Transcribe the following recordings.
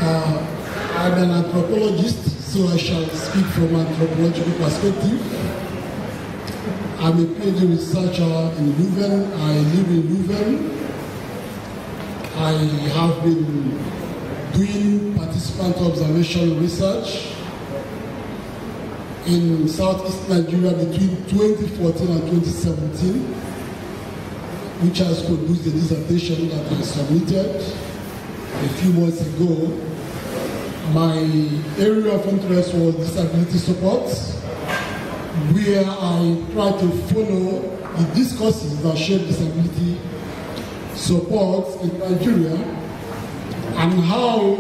I'm an anthropologist, so I shall speak from an anthropological perspective. I'm a PhD researcher in Leuven. I live in Leuven. I have been doing participant observation research in Southeast Nigeria between 2014 and 2017, which has produced a dissertation that I submitted a few months ago. My area of interest was disability support, where I try to follow the discourses that shape disability support in Nigeria and how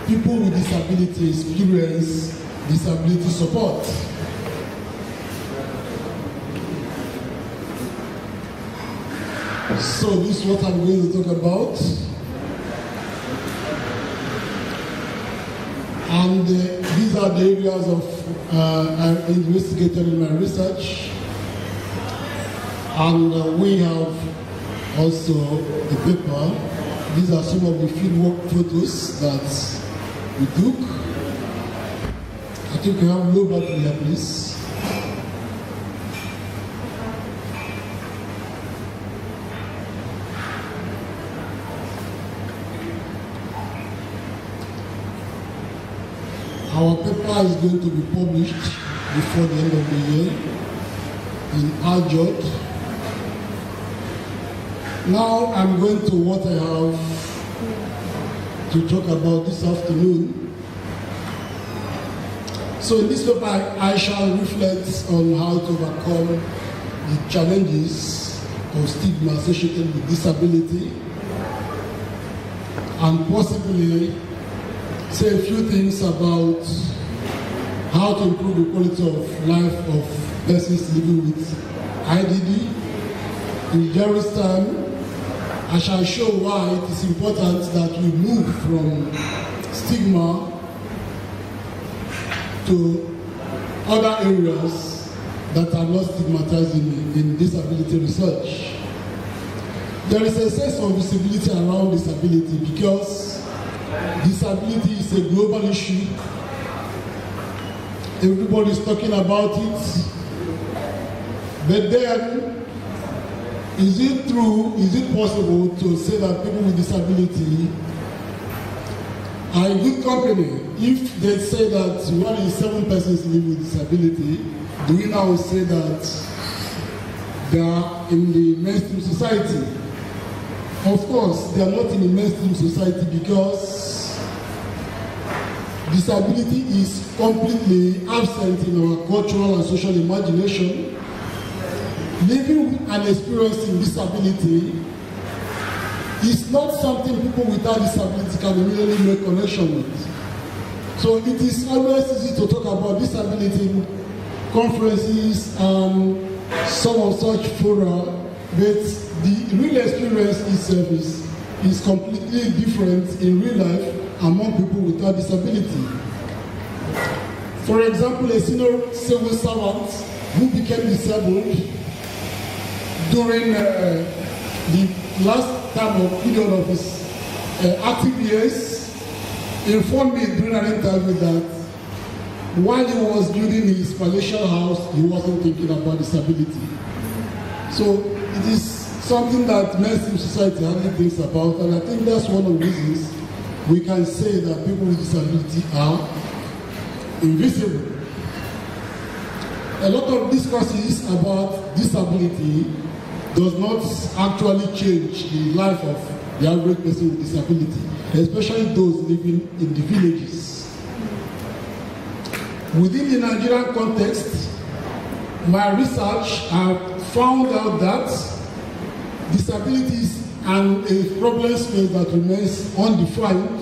people with disability experience disability support. So this is what I'm going to talk about. And these are the areas of I investigated in my research. And we have also the paper. These are some of the fieldwork photos that we took. I think we have no battery here, please. Our paper is going to be published before the end of the year in Ajot. Now I'm going to what I have to talk about this afternoon. So in this paper, I shall reflect on how to overcome the challenges of stigma associated with disability and possibly say a few things about how to improve the quality of life of persons living with IDD. In Jerry's time, I shall show why it is important that we move from stigma to other areas that are not stigmatized in disability research. There is a sense of visibility around disability because disability is a global issue. Everybody is talking about it. But then, is it true, is it possible to say that people with disability are in good company? If they say that 1 in 7 persons live with disability, do we now say that they are in the mainstream society? Of course, they are not in the mainstream society because disability is completely absent in our cultural and social imagination. Living and experiencing disability is not something people without disability can immediately make connection with. So it is always easy to talk about disability in conferences and some of such fora, but the real experience itself is completely different in real life among people without disability. For example, a senior civil servant who became disabled during the last time of period of his active years informed me during an interview that while he was building his palatial house, he wasn't thinking about disability. So it is something that mainstream society hardly thinks about, and I think that's one of the reasons we can say that people with disability are invisible. A lot of discussions about disability does not actually change the life of the average person with disability, especially those living in the villages. Within the Nigerian context, my research have found out that disability is a problem space that remains undefined,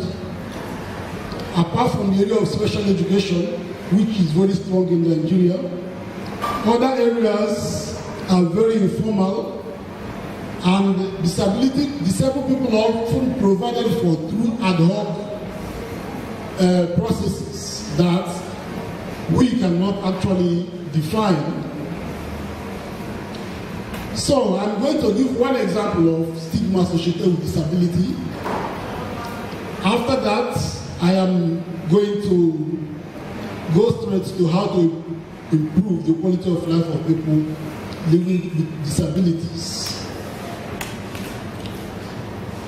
apart from the area of special education, which is very strong in Nigeria. Other areas are very informal, and disabled people are often provided for through ad hoc processes that we cannot actually define. So I'm going to give one example of stigma associated with disability. After that, I am going to go straight to how to improve the quality of life of people living with disabilities.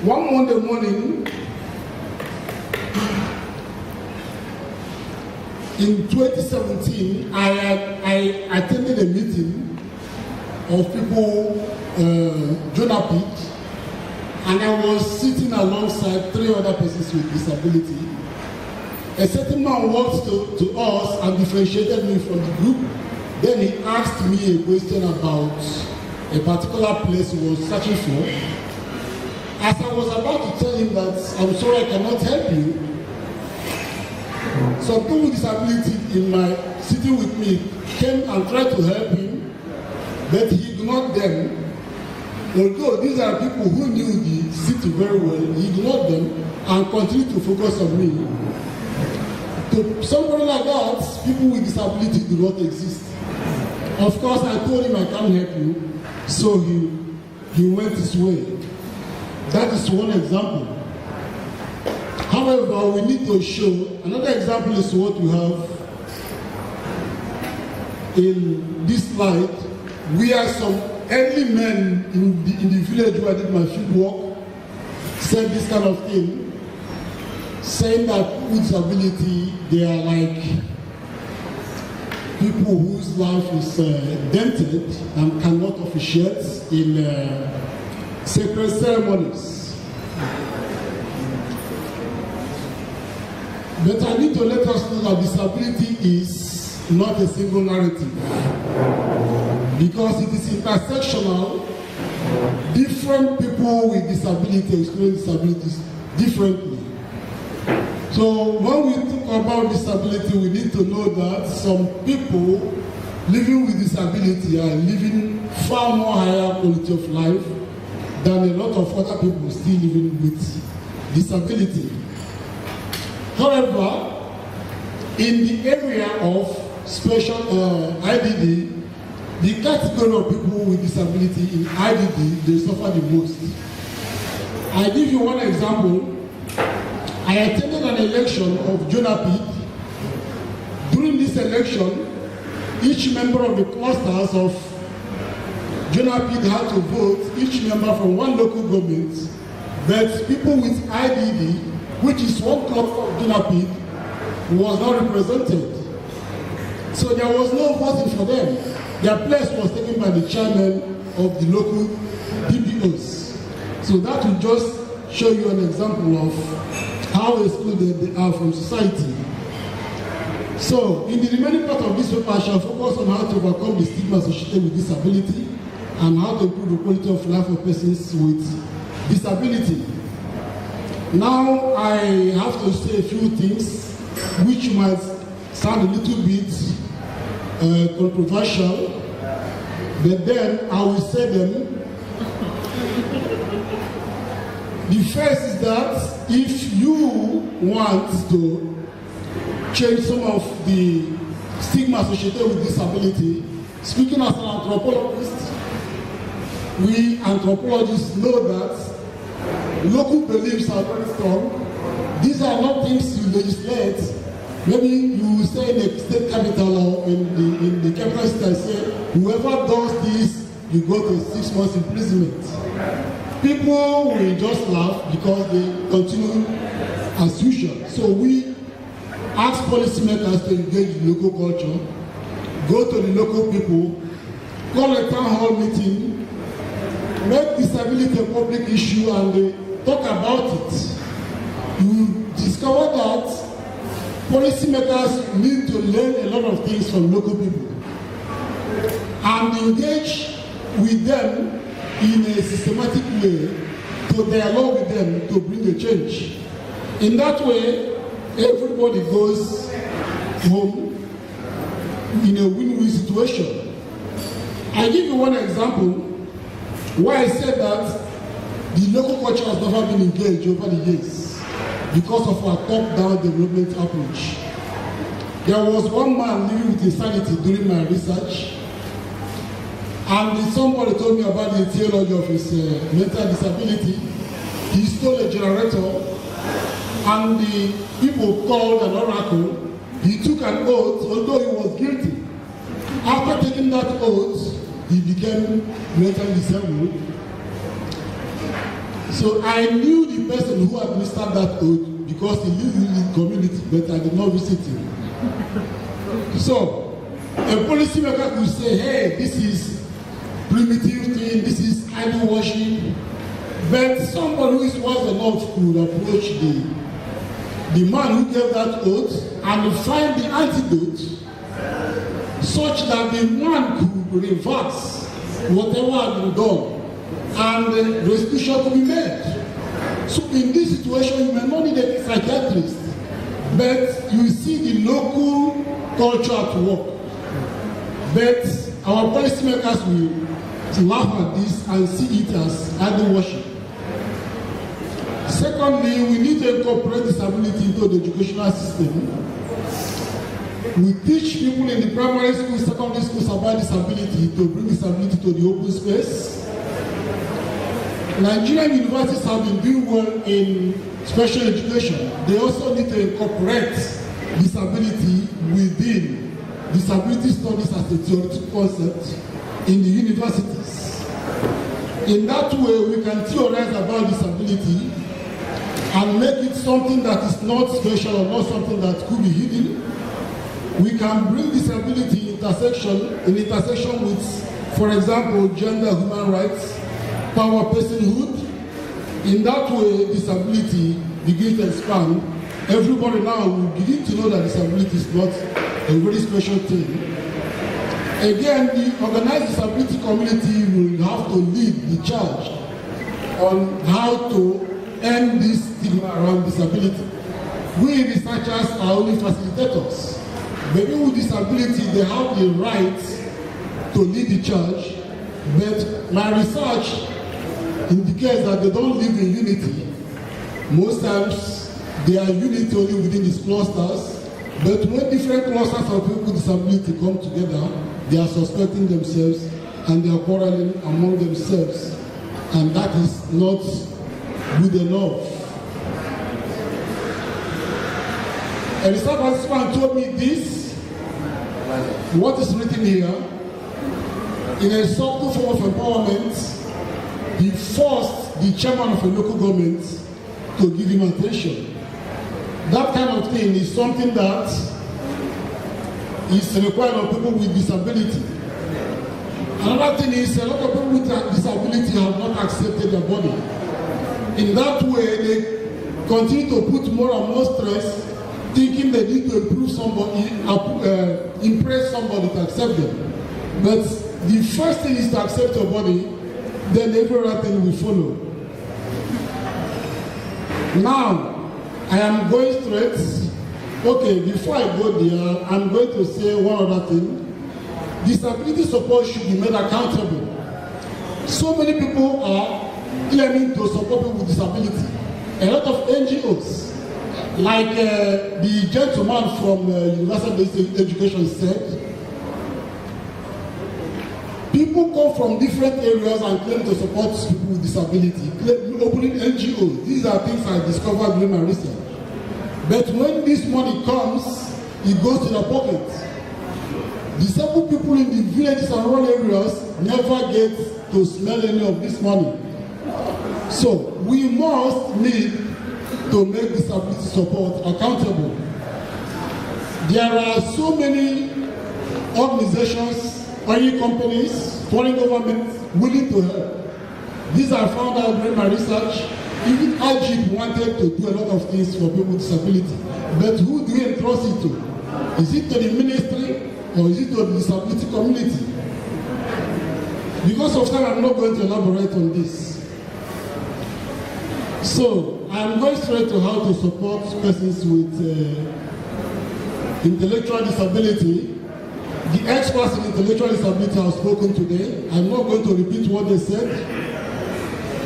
One Monday morning in 2017, I attended a meeting of people, Jonah Peak, and I was sitting alongside 3 other persons with disability. A certain man walked to us and differentiated me from the group. Then he asked me a question about a particular place he was searching for. As I was about to tell him that I'm sorry I cannot help you, some people with disability in my sitting with me came and tried to help him, but he ignored them. Although these are people who knew the city very well, he ignored them and continued to focus on me. To somebody like that, people with disability do not exist. Of course, I told him I can't help you, so he went his way. That is one example. However, we need to show, another example is what we have in this slide, where some early men in the village where I did my field work said this kind of thing, saying that with disability, they are like people whose life is dented and cannot officiate in sacred ceremonies. But I need to let us know that disability is not a single narrative, because it is intersectional. Different people with disability experience disabilities differently. So when we talk about disability, we need to know that some people living with disability are living far more higher quality of life than a lot of other people still living with disability. However, in the area of special IDD, the category of people with disability in IDD, they suffer the most. I give you one example. I attended an election of Jonah Peak. During this election, each member of the clusters of Jonah Peak had to vote, each member from one local government, but people with IDD, which is one cluster of Jonah Peak, was not represented. So there was no voting for them. Their place was taken by the chairman of the local DPOs. So that will just show you an example of how excluded they are from society. So, in the remaining part of this paper, I shall focus on how to overcome the stigma associated with disability and how to improve the quality of life of persons with disability. Now, I have to say a few things which might sound a little bit controversial, but then I will say them. The first is that if you want to change some of the stigma associated with disability, speaking as an anthropologist, we anthropologists know that local beliefs are very strong. These are not things you legislate. Maybe you say in the state capital or in the capital city and say, whoever does this, you go to 6 months imprisonment. People will just laugh because they continue as usual. So we ask policymakers to engage in local culture, go to the local people, call a town hall meeting, make disability a public issue, and talk about it. You discover that policymakers need to learn a lot of things from local people and engage with them in a systematic way to dialogue with them to bring a change. In that way, everybody goes home in a win-win situation. I give you one example where I said that the local culture has never been engaged over the years because of our top-down development approach. There was one man living with insanity during my research, and somebody told me about the theology of his mental disability. He stole a generator and the people called an oracle, he took an oath, although he was guilty. After taking that oath, he became mentally disabled. So I knew the person who administered that oath because he lived in the community, but I did not visit him. So a policymaker could say, hey, this is primitive thing, this is idol worship. But somebody who is wise enough could approach the man who gave that oath and find the antidote such that the man could reverse whatever had been done and restitution could be made. So in this situation, you may not need a psychiatrist, but you see the local culture at work. But our policymakers will laugh at this and see it as idol worship. Secondly, we need to incorporate disability into the educational system. We teach people in the primary school, secondary schools about disability to bring disability to the open space. Nigerian universities have been doing well in special education. They also need to incorporate disability within disability studies as a theoretical concept in the universities. In that way, we can theorize about disability and make it something that is not special or not something that could be hidden. We can bring disability in intersection with, for example, gender, human rights, power, personhood. In that way, disability begins to expand. Everybody now will begin to know that disability is not a very special thing. Again, the organized disability community will have to lead the charge on how to end this stigma around disability. We researchers are only facilitators. The people with disability, they have the right to lead the charge, but my research indicates that they don't live in unity. Most times, they are unity only within these clusters, but when different clusters of people with disability come together, they are suspecting themselves and they are quarreling among themselves, and that is not good enough. A research participant told me this, what is written here, in a subtle form of empowerment, he forced the chairman of a local government to give him attention. That kind of thing is something that is required of people with disability. Another thing is a lot of people with disability have not accepted their body. In that way, they continue to put more and more stress, thinking they need to improve somebody, impress somebody to accept them. But the first thing is to accept your body, then every other thing will follow. Now, I am going straight. Okay, before I go there, I'm going to say one other thing. Disability support should be made accountable. So many people are claiming to support people with disability. A lot of NGOs, like the gentleman from University of Education said, people come from different areas and claim to support people with disability, opening NGOs. These are things I discovered during my research. But when this money comes, it goes to their pocket. Disabled people in the villages and rural areas never get to smell any of this money. So we must need to make disability support accountable. There are so many organizations, oil companies, foreign governments willing to help. These are found out during my research. Even IGP wanted to do a lot of things for people with disability. But who do we entrust it to? Is it to the ministry or is it to the disability community? Because of time, I'm not going to elaborate on this. So, I'm going straight to how to support persons with intellectual disability. The experts in intellectual disability have spoken today. I'm not going to repeat what they said.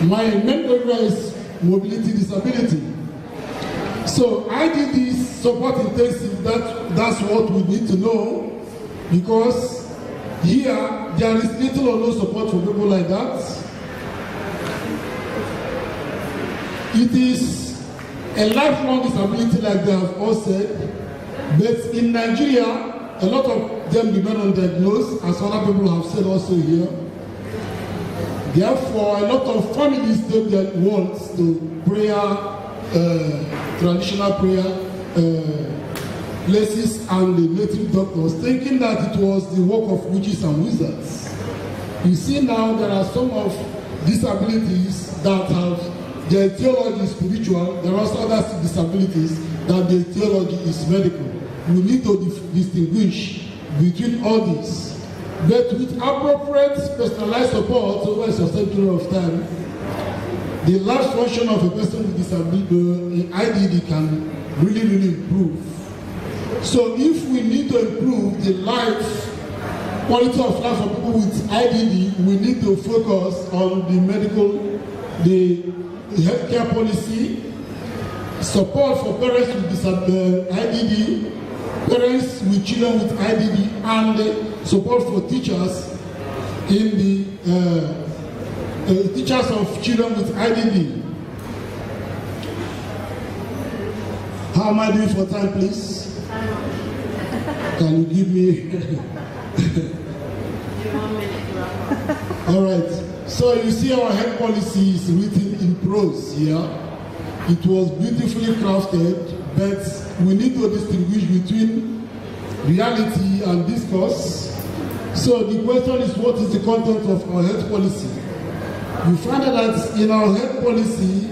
My main area is mobility disability. So I did this support intensive. That's what we need to know, because here there is little or no support for people like that. It is a lifelong disability, like they have all said. But in Nigeria, a lot of them remain undiagnosed, as other people have said also here. Therefore, a lot of families take their wards to prayer, traditional prayer places and the native doctors, thinking that it was the work of witches and wizards. You see now there are some of disabilities that have their theology is spiritual. There are also other disabilities that their theology is medical. We need to distinguish between all these. But with appropriate personalized support over a sustained period of time, the life function of a person with disability, IDD, can really improve. So if we need to improve the quality of life of people with IDD, we need to focus on the medical, the healthcare policy, support for parents with IDD, parents with children with IDD, and support for teachers in the teachers of children with IDD. How am I doing for time, please? Can you give me 1 minute? All right. So you see our health policy is written in prose here. It was beautifully crafted, but we need to distinguish between reality and discourse. So the question is, what is the content of our health policy? You find out that in our health policy,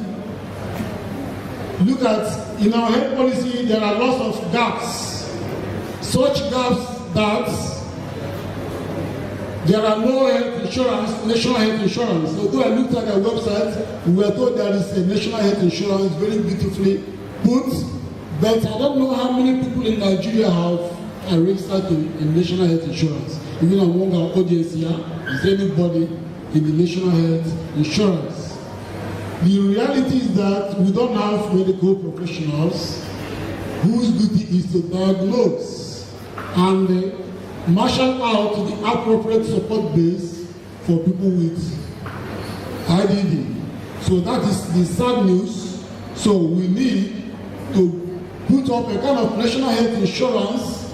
in our health policy, there are lots of gaps. Such gaps that there are no health insurance, national health insurance. Although I looked at their website, we were told there is a national health insurance, very beautifully put. But I don't know how many people in Nigeria have registered to a national health insurance. Even among our audience here, is anybody in the national health insurance? The reality is that we don't have medical professionals whose duty is to diagnose and marshal out the appropriate support base for people with IDD. So that is the sad news. So we need to put up a kind of national health insurance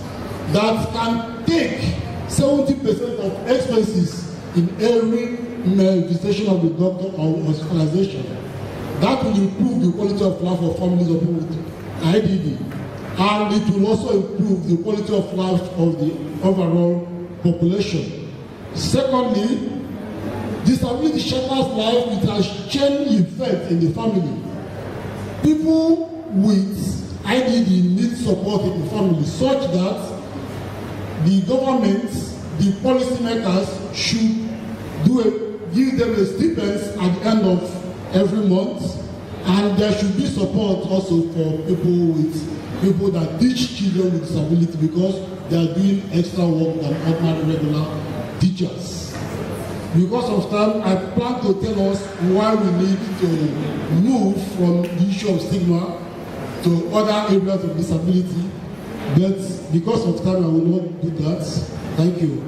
that can take 70% of expenses in every visitation of the doctor or hospitalization. That will improve the quality of life of families of people with IDD. And it will also improve the quality of life of the overall population. Secondly, disability shatters life with a chain effect in the family. People with IDD need support in the family such that the government, the policymakers should give them a stipend at the end of every month, and there should be support also for people that teach children with disability, because they are doing extra work than ordinary regular teachers. Because of time, I plan to tell us why we need to move from the issue of stigma to other areas of disability, but because of time, I will not do that. Thank you.